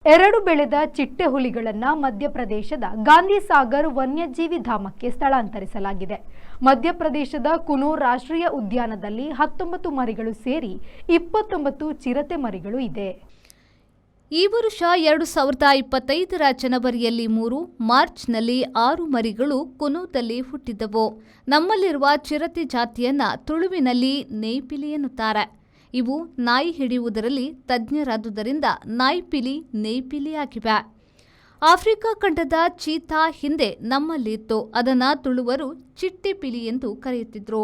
ಎರಡು ಬೆಳೆದ ಚಿಟ್ಟೆ ಹುಲಿಗಳನ್ನ ಮಧ್ಯಪ್ರದೇಶದ ಗಾಂಧಿ ಸಾಗರ್ ವನ್ಯಜೀವಿ ಧಾಮಕ್ಕೆ ಸ್ಥಳಾಂತರಿಸಲಾಗಿದೆ. ಮಧ್ಯಪ್ರದೇಶದ ಕುನೋ ರಾಷ್ಟ್ರೀಯ ಉದ್ಯಾನದಲ್ಲಿ 19 ಮರಿಗಳು ಸೇರಿ 29 ಚಿರತೆ ಮರಿಗಳು ಇದೆ. ಈ ವರ್ಷ 2025ರ ಜನವರಿಯಲ್ಲಿ 3, ಮಾರ್ಚ್ನಲ್ಲಿ 6 ಮರಿಗಳು ಕುನೋದಲ್ಲಿ ಹುಟ್ಟಿದ್ದವು. ನಮ್ಮಲ್ಲಿರುವ ಚಿರತೆ ಜಾತಿಯನ್ನ ತುಳುವಿನಲ್ಲಿ ನೇಪಿಲಿ ಎನ್ನುತ್ತಾರೆ. ಇವು ನಾಯಿ ಹಿಡಿಯುವುದರಲ್ಲಿ ತಜ್ಞರಾದುದರಿಂದ ನಾಯಿಪಿಲಿ, ನೇಪಿಲಿ ಆಗಿವೆ. ಆಫ್ರಿಕಾ ಖಂಡದ ಚೀತಾ ಹಿಂದೆ ನಮ್ಮಲ್ಲಿತ್ತು. ಅದನ್ನು ತುಳುವರು ಚಿಟ್ಟೆಪಿಲಿ ಎಂದು ಕರೆಯುತ್ತಿದ್ರು.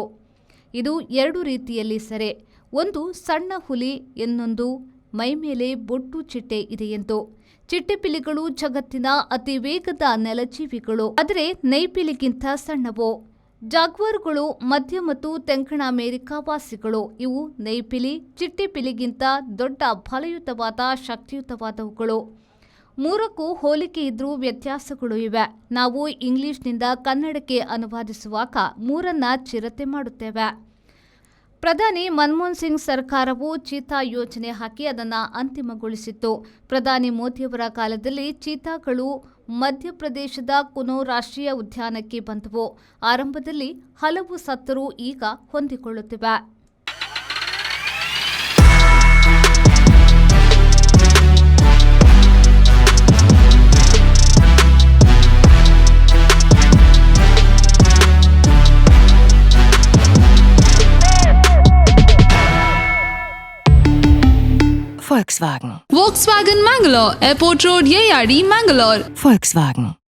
ಇದು 2 ರೀತಿಯಲ್ಲಿ ಸೆರೆ. ಒಂದು ಸಣ್ಣ ಹುಲಿ, ಇನ್ನೊಂದು ಮೈಮೇಲೆ ಬೊಟ್ಟು ಚಿಟ್ಟೆ ಇದೆಯೆಂದು. ಚಿಟ್ಟೆಪಿಲಿಗಳು ಜಗತ್ತಿನ ಅತಿ ವೇಗದ ನೆಲಜೀವಿಗಳು, ಆದರೆ ನೇಪಿಲಿಗಿಂತ ಸಣ್ಣವು. ಜಾಗ್ವಾರ್ಗಳು ಮಧ್ಯ ಮತ್ತು ತೆಂಕಣ ಅಮೆರಿಕಾ ವಾಸಿಗಳು. ಇವು ನೇಪಿಲಿ, ಚಿಟ್ಟೆಪಿಲಿಗಿಂತ ದೊಡ್ಡ, ಬಲಯುತವಾದ, ಶಕ್ತಿಯುತವಾದವುಗಳು. 3ಕ್ಕೂ ಹೋಲಿಕೆ ಇದ್ರೂ ವ್ಯತ್ಯಾಸಗಳು ಇವೆ. ನಾವು ಇಂಗ್ಲಿಷ್ನಿಂದ ಕನ್ನಡಕ್ಕೆ ಅನುವಾದಿಸುವಾಗ 3ನ್ನ ಚಿರತೆ ಮಾಡುತ್ತೇವೆ. ಪ್ರಧಾನಿ ಮನಮೋಹನ್ ಸಿಂಗ್ ಸರ್ಕಾರವು ಚೀತಾ ಯೋಜನೆ ಹಾಕಿ ಅದನ್ನು ಅಂತಿಮಗೊಳಿಸಿತ್ತು. ಪ್ರಧಾನಿ ಮೋದಿಯವರ ಕಾಲದಲ್ಲಿ ಚೀತಾಗಳು ಮಧ್ಯಪ್ರದೇಶದ ಕುನೋ ರಾಷ್ಟ್ರೀಯ ಉದ್ಯಾನಕ್ಕೆ ಬಂದವು. ಆರಂಭದಲ್ಲಿ ಹಲವು ಸತ್ತರೂ ಈಗ ಹೊಂದಿಕೊಳ್ಳುತ್ತಿವೆ. Volkswagen Mangalore, Airport Road, Yeyadi, Mangalore. Volkswagen.